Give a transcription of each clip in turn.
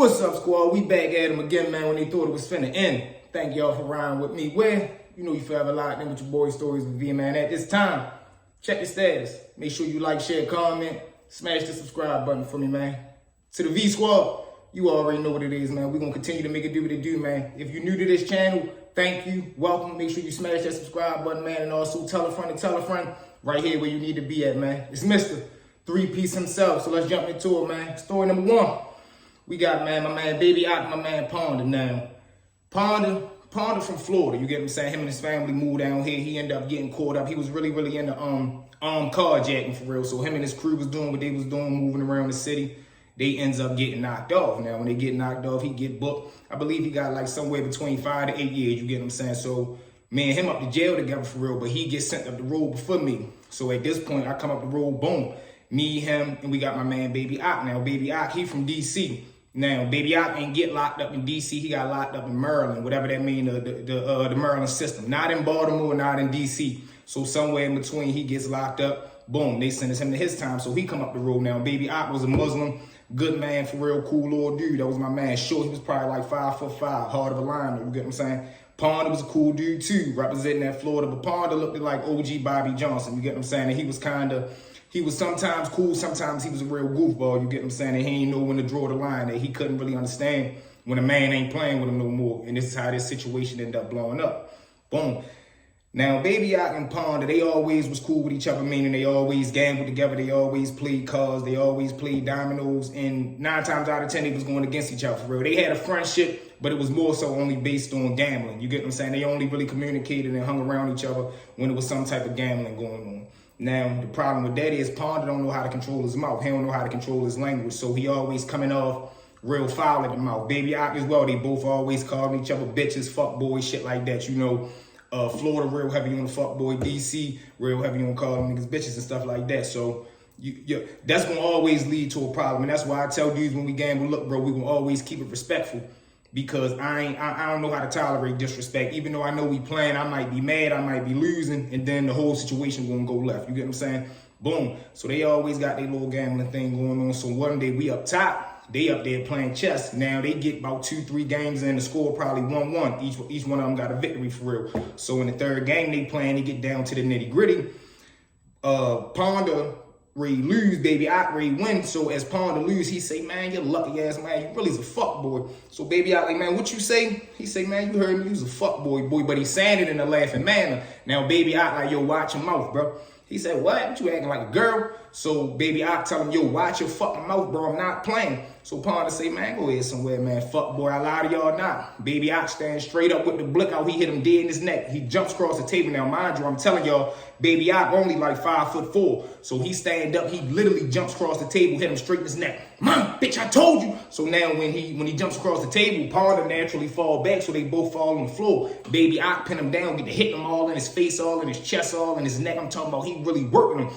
What's up, squad? We back at him again, man, when they thought it was finna end. Thank y'all for riding with me. Where? You know you forever locked in with your boy Stories with V, man. At this time, check your status. Make sure you like, share, comment. Smash the subscribe button for me, man. To the V squad, you already know what it is, man. We're going to continue to make it do what it do, man. If you're new to this channel, thank you. Welcome. Make sure you smash that subscribe button, man. And also tell a friend right here where you need to be at, man. It's Mr. Three-Piece himself. So let's jump into it, man. Story number one. We got, man, my man Baby Ock, my man Ponder now. Ponder from Florida, you get what I'm saying? Him and his family moved down here. He ended up getting caught up. He was really into carjacking for real. So him and his crew was doing what they was doing, moving around the city. They ends up getting knocked off. Now, when they get knocked off, he get booked. I believe he got like somewhere between 5 to 8 years, you get what I'm saying? So me and him up to jail together for real, but he gets sent up the road before me. So at this point, I come up the road, boom. Me, him, and we got my man Baby Ock. Now, Baby Ock, he from D.C. Now, Baby Ock ain't get locked up in D.C. He got locked up in Maryland, whatever that mean, the Maryland system. Not in Baltimore, not in D.C. So somewhere in between, he gets locked up. Boom, they sentence him to his time. So he come up the road now. Baby Ock was a Muslim, good man, for real, cool little dude. That was my man. Short, he was probably like 5'5", hard of a lineman, you get what I'm saying? Ponder was a cool dude too, representing that Florida. But Ponder looked like OG Bobby Johnson, you get what I'm saying? And he was sometimes cool, sometimes he was a real goofball, you get what I'm saying? And he ain't know when to draw the line, that he couldn't really understand when a man ain't playing with him no more. And this is how this situation ended up blowing up. Boom. Now, Baby Ock and Ponder, they always was cool with each other, meaning they always gambled together, they always played cards, they always played dominoes, and 9 times out of 10, they was going against each other for real. They had a friendship, but it was more so only based on gambling, you get what I'm saying? They only really communicated and hung around each other when it was some type of gambling going on. Now, the problem with that is Ponder don't know how to control his mouth. He don't know how to control his language, so he always coming off real foul at the mouth. Baby Ock as well, they both always calling each other bitches, fuck boys, shit like that, you know. Florida real heavy on the fuck boy, DC real heavy on calling niggas bitches and stuff like that. So that's gonna always lead to a problem, and that's why I tell dudes when we gamble, look, bro, we gonna always keep it respectful, because I don't know how to tolerate disrespect. Even though I know we playing, I might be mad, I might be losing, and then the whole situation gonna go left. You get what I'm saying? Boom. So they always got their little gambling thing going on. So one day we up top. They up there playing chess. Now they get about 2-3 games in, the score probably 1-1. Each one of them got a victory for real. So in the third game they playing, they get down to the nitty gritty. Ponder Ray lose, Baby Ock Ray win. So as Ponder lose, he say, man, you lucky ass man, you really is a fuck boy. So Baby Ock like, man, what you say? He say, man, you heard me, you was a fuck boy, but he saying it in a laughing manner. Now Baby Ock like, yo, watch your mouth, bro. He said, what you acting like a girl? So Baby Ock tell him, yo, watch your fucking mouth, bro. I'm not playing. So Ponder say, man, go ahead somewhere, man. Fuck, boy, I lie to y'all not. Baby Ock stands straight up with the blick out. He hit him dead in his neck. He jumps across the table. Now, mind you, I'm telling y'all, Baby Ock only like 5'4". So he stand up. He literally jumps across the table, hit him straight in his neck. Mom, bitch, I told you. So now when he jumps across the table, Ponder naturally fall back. So they both fall on the floor. Baby Ock pin him down, get to hit him all in his face, all in his chest, all in his neck. I'm talking about he really working him.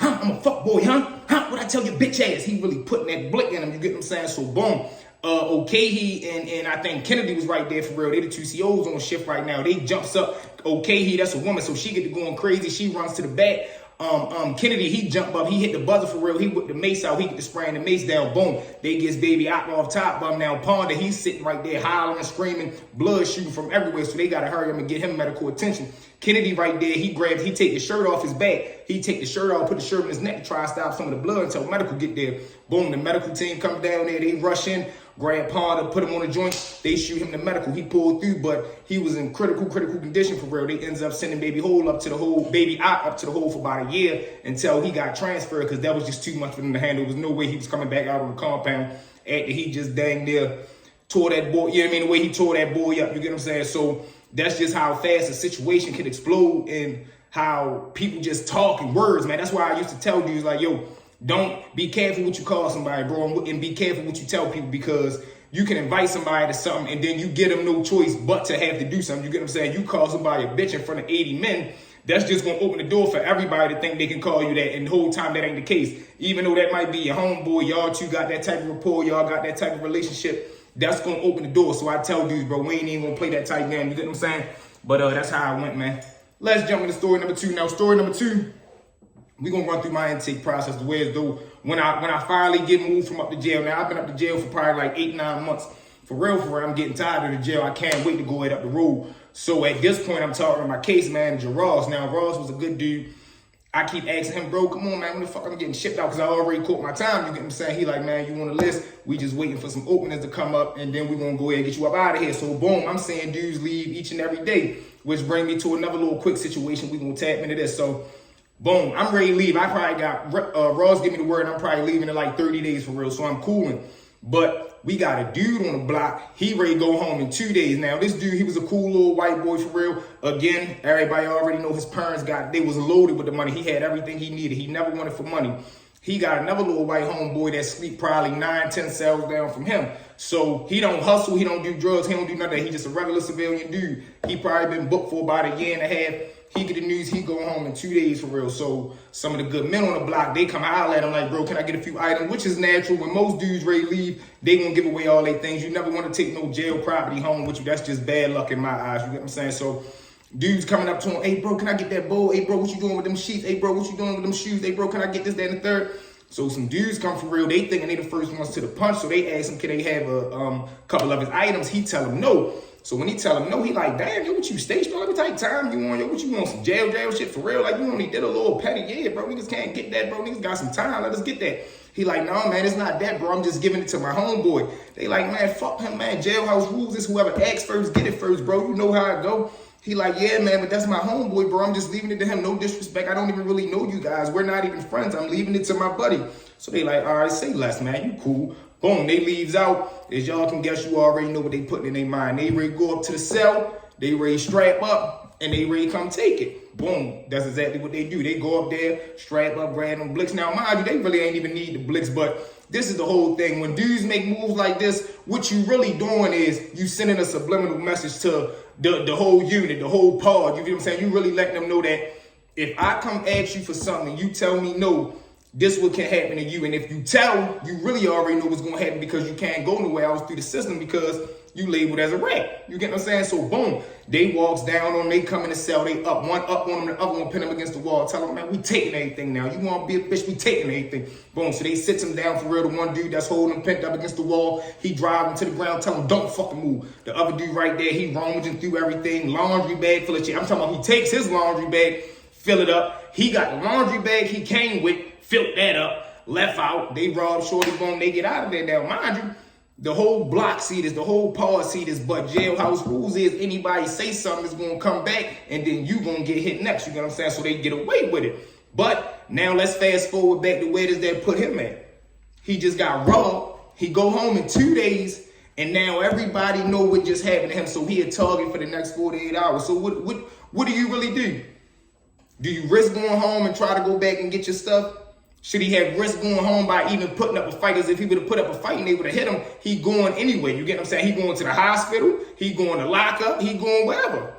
I'm a fuck boy, huh? What I tell you, bitch ass? He really putting that blick in him, you get what I'm saying? So boom. O'Kahee and I think Kennedy was right there for real. They the 2 COs on shift right now. They jumps up. O'Kahee, that's a woman, so she get to going crazy. She runs to the back. Kennedy, he jump up. He hit the buzzer for real. He whipped the mace out. He get the spraying the mace down. Boom. They gets Baby Ock off top. Now Ponder, he's sitting right there hollering and screaming, blood shooting from everywhere. So they got to hurry him and get him medical attention. Kennedy right there, he take his shirt off his back. He take the shirt off, put the shirt on his neck to try to stop some of the blood until medical get there. Boom, the medical team come down there. They rush in, grab Ponder, put him on the joint. They shoot him to medical. He pulled through, but he was in critical condition for real. They ends up sending Baby Ock up to the hole for about a year until he got transferred, because that was just too much for them to handle. There was no way he was coming back out on the compound after he just dang near tore that boy, you know what I mean? The way he tore that boy up, you get what I'm saying? So that's just how fast a situation can explode and how people just talk in words, man. That's why I used to tell dudes like, yo, don't be careful what you call somebody, bro, and be careful what you tell people, because you can invite somebody to something and then you get them no choice but to have to do something. You get what I'm saying? You call somebody a bitch in front of 80 men, that's just going to open the door for everybody to think they can call you that, and the whole time that ain't the case. Even though that might be your homeboy, y'all two got that type of rapport, y'all got that type of relationship, that's going to open the door. So I tell dudes, bro, we ain't even going to play that type game, you get what I'm saying? But that's how I went, man. Let's jump into story number 2. Now, story number 2, we're going to run through my intake process the way as though when I finally get moved from up to jail, now I've been up to jail for probably like 8-9 months. For real, I'm getting tired of the jail. I can't wait to go ahead up the road. So at this point, I'm talking to my case manager, Ross. Now, Ross was a good dude. I keep asking him, bro, come on, man, when the fuck I'm getting shipped out? Because I already caught my time, you get what I'm saying? He like, man, you on the list? We just waiting for some openings to come up, and then we gonna go ahead and get you up out of here. So boom, I'm saying dudes leave each and every day, which bring me to another little quick situation. We gonna tap into this. So boom, I'm ready to leave. I probably got, Ross give me the word, I'm probably leaving in like 30 days for real, so I'm cooling. But we got a dude on the block. He ready to go home in 2 days. Now, this dude, he was a cool little white boy for real. Again, everybody already know his parents they was loaded with the money. He had everything he needed. He never wanted for money. He got another little white homeboy that sleep probably 9-10 cells down from him. So he don't hustle. He don't do drugs. He don't do nothing. He just a regular civilian dude. He probably been booked for about a year and a half. He get the news, he go home in 2 days for real. So some of the good men on the block, they come holler at him like, bro, can I get a few items? Which is natural. When most dudes ready to leave, they gonna give away all their things. You never want to take no jail property home with you. That's just bad luck in my eyes. You get what I'm saying? So dudes coming up to him, hey, bro, can I get that bowl? Hey, bro, what you doing with them sheets? Hey, bro, what you doing with them shoes? Hey, bro, can I get this, that, and the third? So some dudes come for real. They thinking they the first ones to the punch. So they ask him, can they have a couple of his items? He tell them no. So when he tell him no, he like, damn, yo, what you station? Let me take time you want, yo, what you want, some jail shit for real? Like, you only did a little petty, yeah, bro, niggas can't get that, bro, niggas got some time, let us get that. He like, no, man, it's not that, bro, I'm just giving it to my homeboy. They like, man, fuck him, man, jailhouse rules is whoever acts first, get it first, bro, you know how it go. He like, yeah, man, but that's my homeboy, bro, I'm just leaving it to him, no disrespect, I don't even really know you guys, we're not even friends, I'm leaving it to my buddy. So they like, all right, say less, man, you cool. Boom, they leaves out. As y'all can guess, you already know what they putting in their mind. They ready to go up to the cell, they ready to strap up, and they ready to come take it. Boom, that's exactly what they do. They go up there, strap up, grab them blicks. Now, mind you, they really ain't even need the blicks, but this is the whole thing. When dudes make moves like this, what you really doing is you sending a subliminal message to the whole unit, the whole pod. You know what I'm saying? You really letting them know that if I come ask you for something and you tell me no, this what can happen to you. And if you tell, you really already know what's going to happen because you can't go nowhere else through the system because you labeled as a rat. You get what I'm saying? So boom, they walks down on them, they come in the cell, they up one up on them, the other one pin them against the wall, tell them, man, we taking everything now. You want to be a bitch, we taking everything. Boom, so they sits him down for real. The one dude that's holding him pinned up against the wall, he drive him to the ground, tell him, don't fucking move. The other dude right there, he rummaging through everything, laundry bag full of shit. I'm talking about he takes his laundry bag, fill it up. He got the laundry bag he came with, filled that up, left out, they rob shorty, boom, they get out of there. Now, mind you, the whole block see this, the whole pod see this, but jailhouse rules is anybody say something is going to come back and then you going to get hit next, you know what I'm saying? So they get away with it. But now let's fast forward back to where does that put him at? He just got robbed, he go home in 2 days, and now everybody know what just happened to him, so he a target for the next 48 hours. So what do you really do? Do you risk going home and try to go back and get your stuff? Should he have risked going home by even putting up a fight? As if he would have put up a fight and they would have hit him, he going anyway. You get what I'm saying? He going to the hospital, he going to lockup, he going wherever.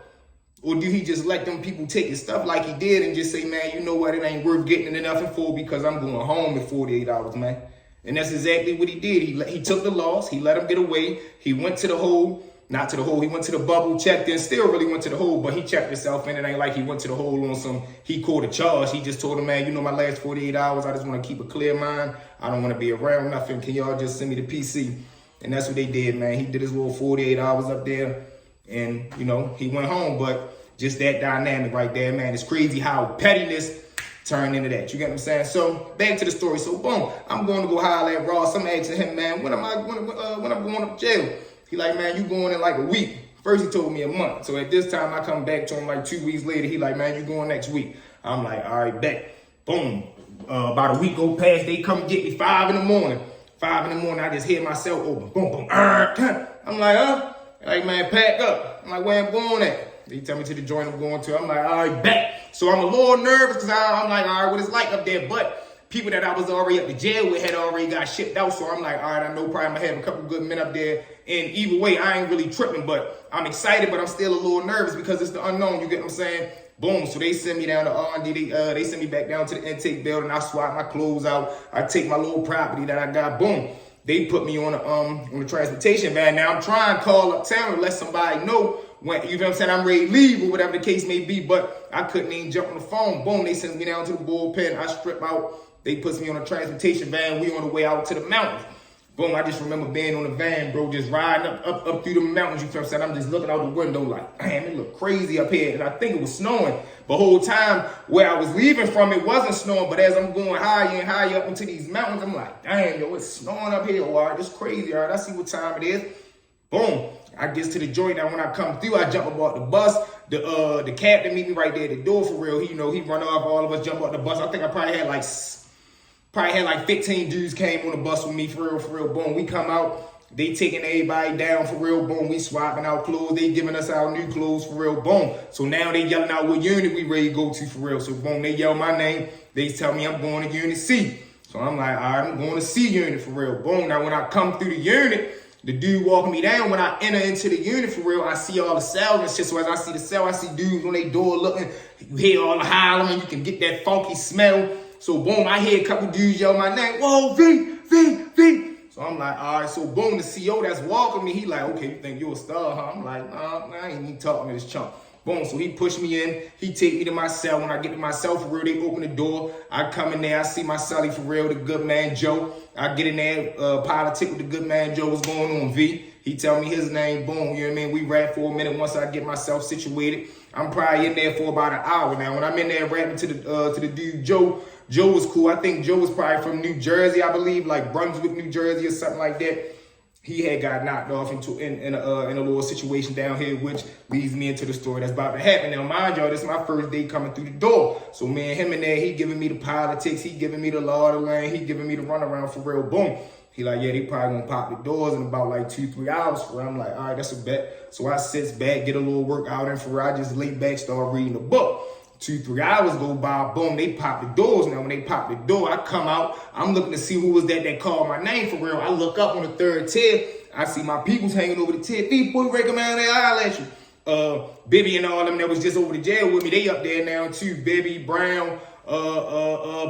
Or do he just let them people take his stuff like he did and just say, man, you know what, it ain't worth getting into nothing for because I'm going home in 48 hours, man. And that's exactly what he did. He took the loss, he let him get away, he went to the hole. Not to the hole, he went to the bubble, checked in, still really went to the hole, but he checked himself in. It ain't like he went to the hole on some, he caught a charge. He just told him, man, you know, my last 48 hours, I just want to keep a clear mind. I don't want to be around nothing. Can y'all just send me the PC? And that's what they did, man. He did his little 48 hours up there and, you know, he went home. But just that dynamic right there, man, it's crazy how pettiness turned into that. You get what I'm saying? So back to the story. So boom, I'm going to go holler at Ross. I'm asking him, man, when I'm going up to jail? He like, man, you going in like a week. First he told me a month. So at this time I come back to him like 2 weeks later. He like, man, you going next week. I'm like, all right, bet. Boom. About a week go past, they come get me 5 in the morning. 5 in the morning, I just hear my cell open. Boom, boom. I'm like, huh? Like, man, pack up. I'm like, where I'm going at? They tell me to the joint I'm going to. I'm like, all right, bet. So I'm a little nervous because I'm like, all right, what it's like up there. But people that I was already at the jail with had already got shipped out. So I'm like, all right, I know probably I'm going to have a couple good men up there. And either way, I ain't really tripping, but I'm excited, but I'm still a little nervous because it's the unknown. You get what I'm saying? Boom. So they send me down to R&D. They send me back down to the intake building. I swap my clothes out. I take my little property that I got. Boom. They put me on the transportation van. Now I'm trying to call up town and let somebody know when, you know what I'm saying, I'm ready to leave or whatever the case may be, but I couldn't even jump on the phone. Boom. They send me down to the bullpen. I strip out. They puts me on a transportation van. We on the way out to the mountains. Boom, I just remember being on the van, bro, just riding up through the mountains, you feel what I'm saying? I'm just looking out the window like, damn, it look crazy up here. And I think it was snowing. The whole time where I was leaving from, it wasn't snowing. But as I'm going higher and higher up into these mountains, I'm like, damn, yo, it's snowing up here. All right, it's crazy. All right, I see what time it is. Boom, I get to the joint. Now, when I come through, I jump aboard the bus. The captain meet me right there at the door for real. He run off, all of us jump off the bus. I think I probably had like 15 dudes came on the bus with me for real. Boom, we come out. They taking everybody down for real. Boom, we swapping out clothes. They giving us our new clothes for real. Boom. So now they yelling out what unit we ready to go to for real. So boom, they yell my name. They tell me I'm going to unit C. So I'm like, all right, I'm going to C unit for real. Boom. Now when I come through the unit, the dude walking me down, when I enter into the unit for real, I see all the cells and shit. So as I see the cell, I see dudes on their door looking. You hear all the hollering. You can get that funky smell. So boom, I hear a couple dudes yell my name. Whoa, V. So I'm like, all right. So boom, the CO that's walking me, he like, okay, you think you a star, huh? I'm like, nah, I ain't even talking to this chump. Boom, so he pushed me in. He take me to my cell. When I get to my cell for real, they open the door. I come in there. I see my cellie for real, the good man Joe. I get in there, politic with the good man Joe. What's going on, V? He tell me his name. Boom, you know what I mean? We rap for a minute once I get myself situated. I'm probably in there for about an hour now. When I'm in there rapping to the dude Joe was cool. I think Joe was probably from New Jersey, I believe, like Brunswick, New Jersey or something like that. He had got knocked off in a little situation down here, which leads me into the story that's about to happen. Now, mind y'all, this is my first day coming through the door. So, man, him in there, he giving me the politics. He giving me the law of the land. He giving me the runaround for real. Boom. He like, yeah, they probably gonna pop the doors in about like 2-3 hours for real. I'm like, all right, that's a bet. So I sits back, get a little workout in for real. I just lay back, start reading the book. 2-3 hours go by, boom, they pop the doors. Now, when they pop the door, I come out. I'm looking to see who was that called my name for real. I look up on the third tier. I see my peoples hanging over the tier. People recommend they holler at you. Bibby and all them that was just over the jail with me, they up there now too. Bibby, Brown,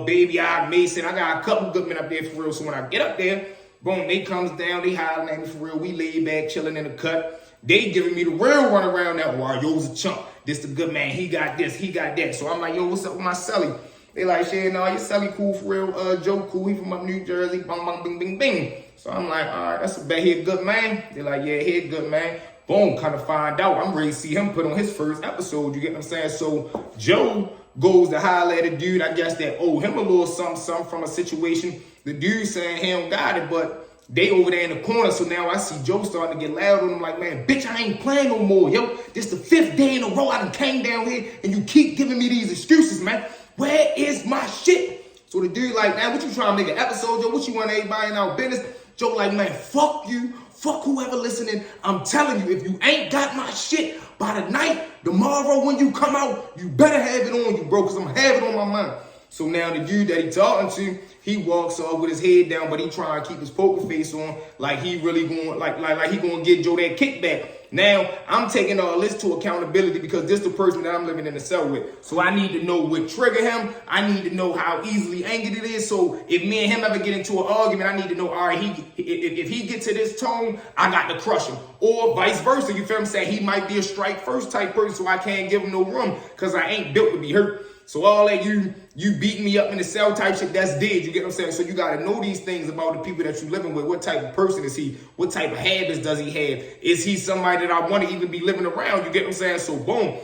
Baby, Mason. I got a couple good men up there for real. So when I get up there, boom, they comes down, they hollering at me for real. We laid back, chilling in the cut. They giving me the real run around now. Wow, yo's a chump. This the good man. He got this, he got that. So I'm like, yo, what's up with my celly? They like, shit, no, your celly cool for real. Joe cool, he from up New Jersey. Bang, bang, bing, bing, bing. So I'm like, all right, that's a bet. He a good man. They like, yeah, he a good man. Boom, kind of find out. I'm ready to see him put on his first episode. You get what I'm saying? So Joe goes to holler at a dude, I guess, that owe him a little something from a situation. The dude saying he don't got it, but they over there in the corner. So now I see Joe starting to get loud on him like, man, bitch, I ain't playing no more, yo. This the 5th day in a row I done came down here and you keep giving me these excuses, man. Where is my shit? So the dude like, man, what you trying to make an episode, Joe? What you want everybody in our business? Joe like, man, fuck you. Fuck whoever listening. I'm telling you, if you ain't got my shit by the night, tomorrow when you come out, you better have it on you, bro, because I'm having it on my mind. So now the dude that he talking to, he walks off with his head down, but he trying to keep his poker face on, like he really going, like he going to get Joe that kickback. Now I'm taking all this to accountability because this is the person that I'm living in the cell with. So I need to know what trigger him. I need to know how easily angered it is. So if me and him ever get into an argument, I need to know, all right, if he gets to this tone, I got to crush him. Or vice versa, you feel what I'm saying? He might be a strike first type person, so I can't give him no room because I ain't built to be hurt. So all that you beating me up in the cell type shit, that's dead. You get what I'm saying? So you got to know these things about the people that you living with. What type of person is he? What type of habits does he have? Is he somebody that I want to even be living around? You get what I'm saying? So boom,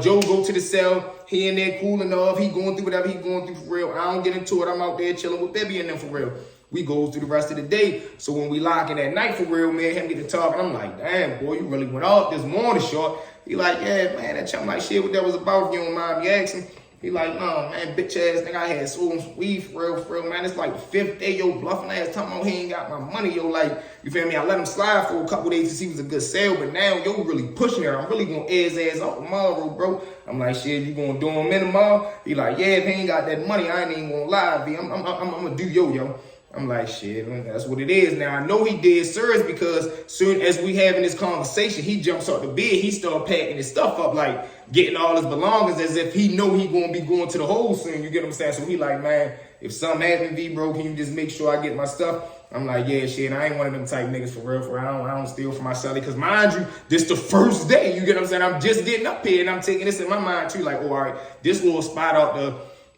Joe go to the cell. He in there cooling off. He going through whatever he going through for real. I don't get into it. I'm out there chilling with Baby and them for real. We goes through the rest of the day. So when we lock in at night for real, man, him get to talking. I'm like, damn, boy, you really went off this morning, short. He like, yeah, man, that chump like shit. What that was about? If you don't mind me asking. He like, no, man, bitch ass nigga, I had sold some weed for real, man. It's like the 5th day, yo, bluffing ass talking about he ain't got my money, yo, like, you feel me? I let him slide for a couple days to see if it was a good sale, but now, yo, really pushing her. I'm really gonna air his ass off tomorrow, bro. I'm like, shit, you gonna do him in tomorrow? He like, yeah, if he ain't got that money, I ain't even gonna lie, B. I'm gonna do yo. I'm like, shit, man, that's what it is. Now, I know he did serious because soon as we having this conversation, he jumps out the bed. He start packing his stuff up, like getting all his belongings as if he know he going to be going to the hole soon. You get what I'm saying? So he like, man, if something happen, V, bro, can you just make sure I get my stuff? I'm like, yeah, shit, I ain't one of them type niggas for real. I don't steal from my celly. Because mind you, this the first day. You get what I'm saying? I'm just getting up here and I'm taking this in my mind too. Like, oh, all right, this little spot out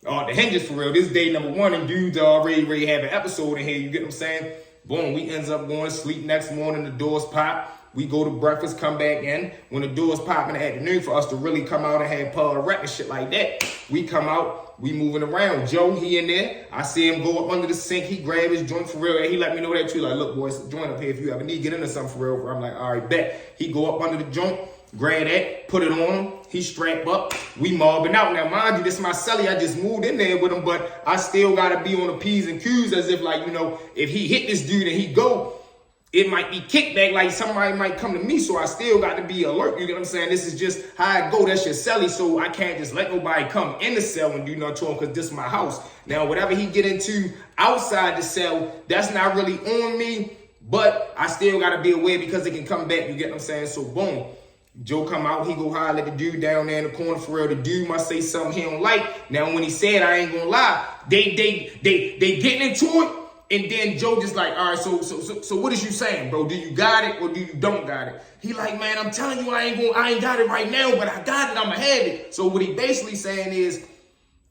the hinges for real. This day number 1, and dudes already have an episode in here. You get what I'm saying? Boom, we ends up going to sleep next morning. The doors pop. We go to breakfast, come back in. When the doors pop in the afternoon for us to really come out and have Paul rec and shit like that, we come out, we moving around. Joe, he in there. I see him go up under the sink. He grab his joint for real. And he let me know that too. Like, look, boys, joint up here if you ever need, get into something for real. I'm like, all right, bet. He go up under the joint, grab that, put it on him. He strap up. We mobbing out. Now, mind you, this is my celly. I just moved in there with him, but I still got to be on the P's and Q's as if, like, you know, if he hit this dude and he go, it might be kickback, like somebody might come to me, so I still got to be alert. You get what I'm saying? This is just how I go. That's your celly, so I can't just let nobody come in the cell and do nothing to him because this is my house. Now, whatever he get into outside the cell, that's not really on me, but I still got to be aware because it can come back. You get what I'm saying? So, boom. Joe come out, he go holler at the dude down there in the corner for real. The dude must say something he don't like. Now, when he said, I ain't gonna lie, they getting into it. And then Joe just like, all right, so what is you saying, bro? Do you got it or do you don't got it? He like, man, I'm telling you, I ain't got it right now, but I got it, I'ma have it. So what he basically saying is,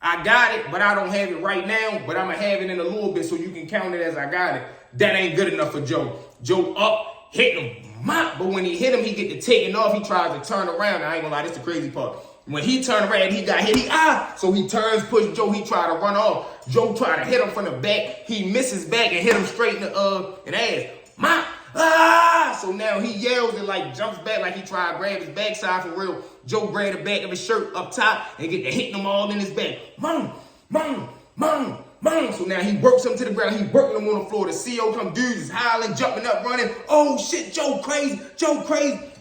I got it, but I don't have it right now, but I'ma have it in a little bit so you can count it as I got it. That ain't good enough for Joe. Joe up, hit him, mop, but when he hit him, he get to taking off, he tries to turn around. I ain't gonna lie, this the crazy part. When he turned around, he got hit. So he turns, push Joe. He tried to run off. Joe tried to hit him from the back. He misses back and hit him straight in the ass. So now he yells and like jumps back like he tried to grab his backside for real. Joe grabbed the back of his shirt up top and get to hitting them all in his back. Mom. So now he works him to the ground. He working him on the floor. The CO come, dudes is howling, jumping up, running. Oh shit, Joe crazy.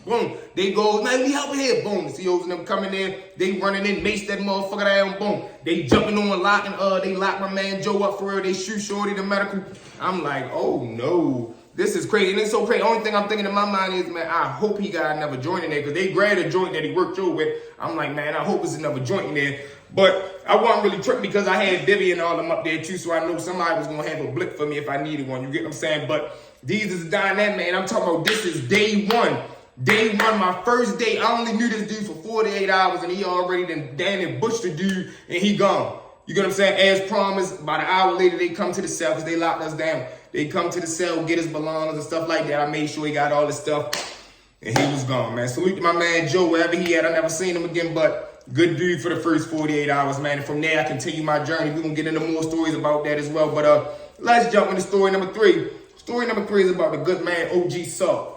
Boom. They go, man, we helping here. Boom. The COs and them coming in. They running in, mace that motherfucker down. Boom. They jumping on, locking, they lock my man Joe up for real. They shoot Shorty to medical. I'm like, oh no. This is crazy. And it's so crazy. Only thing I'm thinking in my mind is, man, I hope he got another joint in there. Because they grabbed a joint that he worked Joe with. I'm like, man, I hope it's another joint in there. But I wasn't really tripping because I had Vivi and all them up there too. So I know somebody was going to have a blick for me if I needed one. You get what I'm saying? But these is the dynamic, man. I'm talking about this is day 1. Day 1, my first day, I only knew this dude for 48 hours and he already done damn it bushed the dude and he gone. You get what I'm saying? As promised, about an hour later, they come to the cell because they locked us down. They come to the cell, get his belongings and stuff like that. I made sure he got all his stuff and he was gone, man. Salute to my man Joe, wherever he at. I never seen him again, but good dude for the first 48 hours, man. And from there, I continue my journey. We're going to get into more stories about that as well. But let's jump into story number 3. Story number 3 is about the good man OG Saw.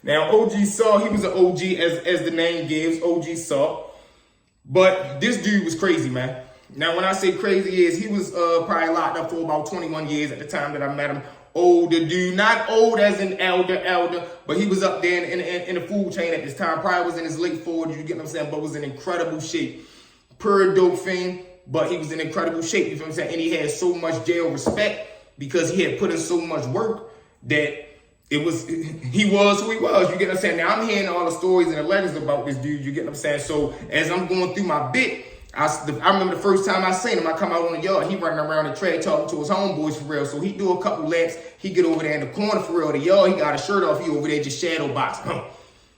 Now, OG Saw, he was an OG as the name gives, OG Saw. But this dude was crazy, man. Now, when I say crazy is, he was probably locked up for about 21 years at the time that I met him. Older dude, not old as an elder, but he was up there in the food chain at this time. Probably was in his late 40s, you get what I'm saying, but was in incredible shape. Pure dope fiend, but he was in incredible shape, you feel what I'm saying? And he had so much jail respect because he had put in so much work that he was who he was, you get what I'm saying? Now, I'm hearing all the stories and the legends about this dude, you get what I'm saying? So, as I'm going through my bit, I remember the first time I seen him, I come out on the yard, he running around the track talking to his homeboys for real. So, he do a couple laps, he get over there in the corner for real. The yard, he got his shirt off, he over there just shadow boxing.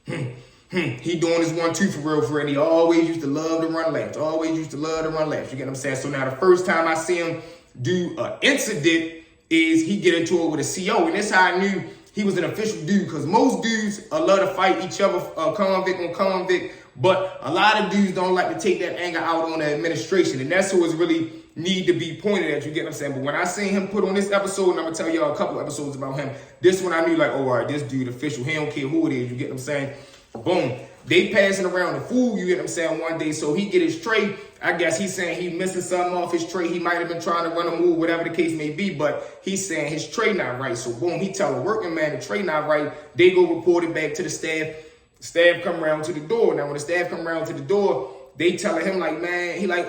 He doing his 1-2 for real. He always used to love to run laps, you get what I'm saying? So, now the first time I see him do an incident is he get into it with a CO, and that's how I knew he was an official dude, because most dudes love to fight each other, convict on convict, but a lot of dudes don't like to take that anger out on the administration, and that's who is really need to be pointed at, you get what I'm saying? But when I seen him put on this episode, and I'm gonna tell y'all a couple episodes about him, this one I knew like, oh, all right, this dude official, he don't care who it is, you get what I'm saying? Boom. They passing around the food, you get what I'm saying, one day, so he get his tray. I guess he's saying he missing something off his tray. He might have been trying to run a move, whatever the case may be, but he's saying his tray not right. So boom, he tell a working man the tray not right. They go report it back to the staff. The staff come around to the door. Now when the staff come around to the door, they telling him like, man, he like,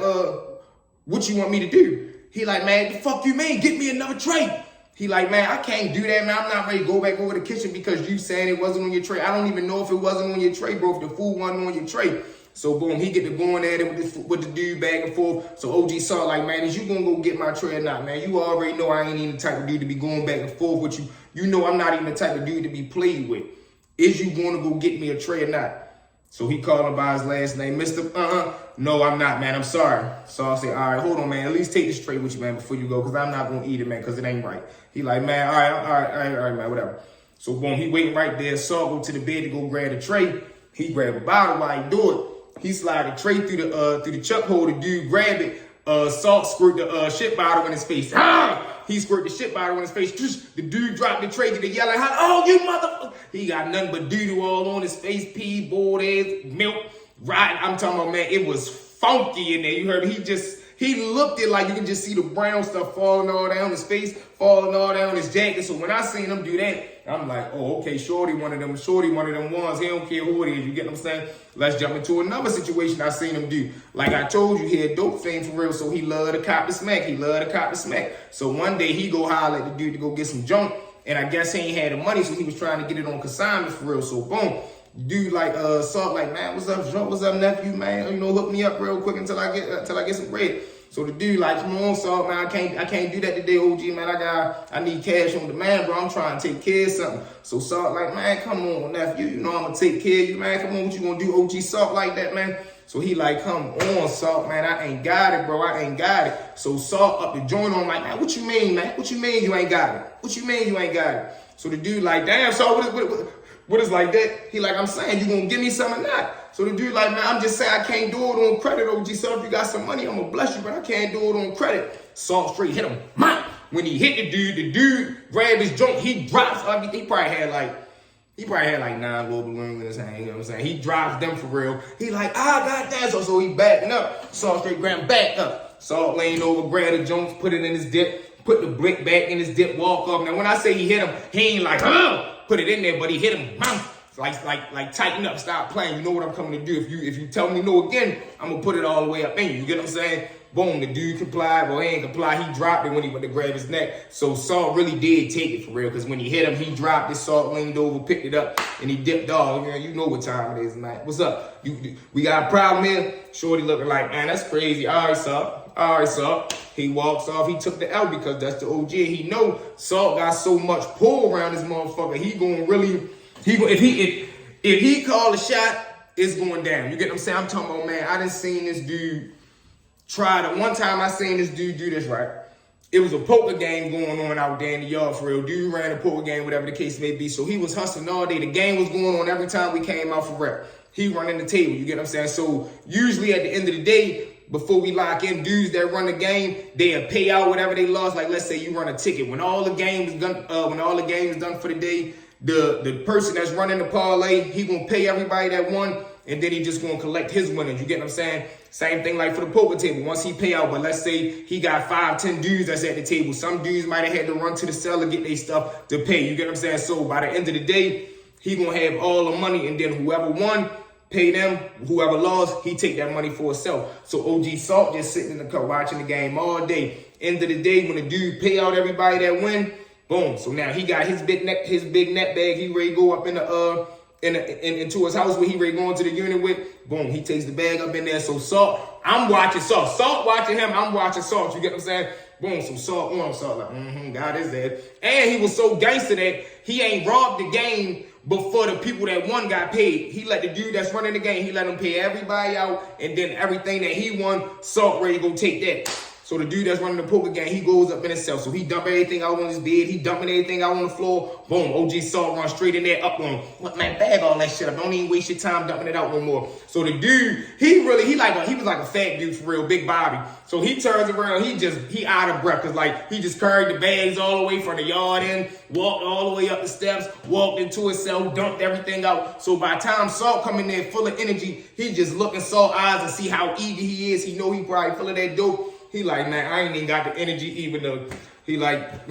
what you want me to do? He like, man, the fuck you mean? Get me another tray. He like, man, I can't do that, man. I'm not ready to go back over the kitchen because you saying it wasn't on your tray. I don't even know if it wasn't on your tray, bro, if the food wasn't on your tray. So, boom, he get to going at it with the dude back and forth. So, OG Saw like, man, is you going to go get my tray or not, man? You already know I ain't even the type of dude to be going back and forth with you. You know I'm not even the type of dude to be played with. Is you going to go get me a tray or not? So he called him by his last name, Mr. No, I'm not, man. I'm sorry. So I say, all right, hold on, man. At least take this tray with you, man, before you go, because I'm not going to eat it, man, because it ain't right. He like, man, all right, man, whatever. So boom, he waiting right there. Saul go to the bed to go grab the tray. He grab a bottle while he do it. He slide the tray through the chuck hole. The dude grab it. Salt squirt the shit bottle in his face. He squirt the shit bottle in his face. The dude dropped the tray to the yelling, oh, you motherfucker. He got nothing but doo-doo all on his face, pee, boiled eggs, milk, right. I'm talking about, man, it was funky in there. You heard me? He looked it like you can just see the brown stuff falling all down his face, falling all down his jacket. So when I seen him do that, I'm like, oh, okay, shorty one of them ones. He don't care who it is. You get what I'm saying? Let's jump into another situation I seen him do. Like I told you, he a dope fiend for real, so he love to cop the smack. So one day he go holler at the dude to go get some junk, and I guess he ain't had the money, so he was trying to get it on consignment for real. So boom. Dude like Salt like, man, what's up, Joe? What's up, nephew, man? You know, hook me up real quick until I get some bread. So the dude like, come on, Salt, man, I can't do that today, OG, man. I need cash on demand, bro. I'm trying to take care of something. So Salt like, man, come on, nephew. You know I'm gonna take care of you, man. Come on, what you gonna do, OG Salt, like that, man? So he like, come on, Salt, man. I ain't got it, bro. I ain't got it. So Salt up the joint on like, man, what you mean, man? What you mean you ain't got it? What you mean you ain't got it? So the dude like, damn, Salt, what is like that? He like, I'm saying, you gonna give me some or not? So the dude like, man, I'm just saying I can't do it on credit, OG. So if you got some money, I'm gonna bless you, but I can't do it on credit. Salt straight hit him. When he hit the dude grabbed his joint, he drops. He probably had like 9 little balloons in his hand. You know what I'm saying? He drops them for real. He like, goddamn. So he backing up. Salt straight grabbed back up. Salt laying over, grabbed the joints, put it in his dip, put the brick back in his dip, walk up. Now when I say he hit him, he ain't like, put it in there, but he hit him. Like tighten up, stop playing. You know what I'm coming to do. If you tell me no again, I'm gonna put it all the way up in you. You get what I'm saying? Boom, the dude complied, but he ain't comply. He dropped it when he went to grab his neck. So Salt really did take it for real, because when he hit him, he dropped it. Salt leaned over, picked it up, and he dipped off. You know what time it is, man. What's up? We got a problem here? Shorty looking like, man, that's crazy. All right, Salt. He walks off. He took the L because that's the OG. He know Salt got so much pull around this motherfucker. He gonna really, if he call a shot, it's going down. You get what I'm saying? I'm talking about, man, I done seen this dude try to, one time I seen this dude do this, right? It was a poker game going on out there in the yard for real. Dude ran a poker game, whatever the case may be. So he was hustling all day. The game was going on every time we came out for rep. He running the table, you get what I'm saying? So usually at the end of the day, before we lock in, dudes that run the game, they'll pay out whatever they lost. Like let's say you run a ticket. When all the game is done for the day, the person that's running the parlay, he gonna pay everybody that won, and then he just gonna collect his winners. You get what I'm saying? Same thing like for the poker table. Once he pay out, but let's say he got 5, 10 dudes that's at the table. Some dudes might have had to run to the cellar, get their stuff to pay. You get what I'm saying? So by the end of the day, he gonna have all the money, and then whoever won, pay them. Whoever lost, he take that money for himself. So OG Salt just sitting in the car watching the game all day. End of the day, when the dude pay out everybody that win, boom. So now he got his big net bag. He ready to go up into his house where he ready to go into the unit with. Boom. He takes the bag up in there. So Salt, I'm watching Salt. Salt watching him. I'm watching Salt. You get what I'm saying? Boom. So Salt like, God is dead. And he was so gangster that he ain't robbed the game before the people that won got paid. He let the dude that's running the game, he let him pay everybody out, and then everything that he won, Salt ready to go take that. So the dude that's running the poker game, he goes up in himself. So he dump everything out on his bed. He dumping everything out on the floor. Boom, OG Salt run straight in there, up on him. What, man, bag all that shit up. Don't even waste your time dumping it out no more. So the dude, he was like a fat dude for real, big Bobby. So he turns around, he out of breath. Cause like, he just carried the bags all the way from the yard in, walked all the way up the steps, walked into himself, dumped everything out. So by the time Salt come in there full of energy, he just looking Salt eyes and see how eager he is. He know he probably full of that dope. He like, man, I ain't even got the energy even though. He like,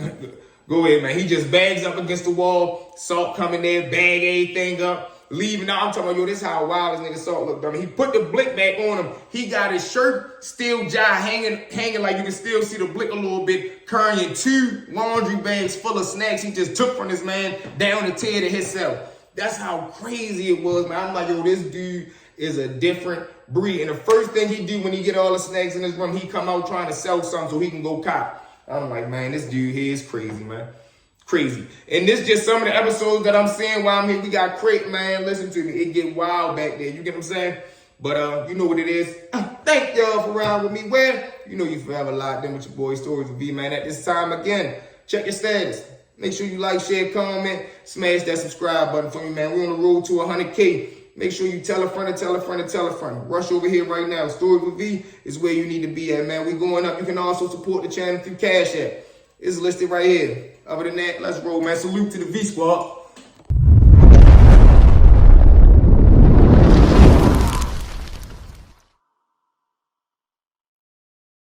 go ahead, man. He just bags up against the wall. Salt coming there, bag everything up, leaving out. I'm talking about, yo, this is how wild this nigga Salt looked. I mean, he put the blick back on him. He got his shirt still hanging like you can still see the blick a little bit, carrying 2 laundry bags full of snacks he just took from this man down the tear to himself. That's how crazy it was, man. I'm like, yo, this dude is a different breed. And the first thing he do when he get all the snacks in his room, he come out trying to sell something so he can go cop. I'm like, man, this dude here is crazy, man. Crazy. And this just some of the episodes that I'm seeing while I'm here. We got Crate, man. Listen to me. It get wild back there. You get what I'm saying? But you know what it is. Thank y'all for riding with me. Where? You know you forever locked in with your boy Stories with V, man. At this time, again, check your status. Make sure you like, share, comment, smash that subscribe button for me, man. We're on the road to 100K. Make sure you tell a friend and tell a friend and tell a friend. Rush over here right now. Stories with V is where you need to be at, man. We going up. You can also support the channel through Cash App. It's listed right here. Other than that, let's roll, man. Salute to the V Squad.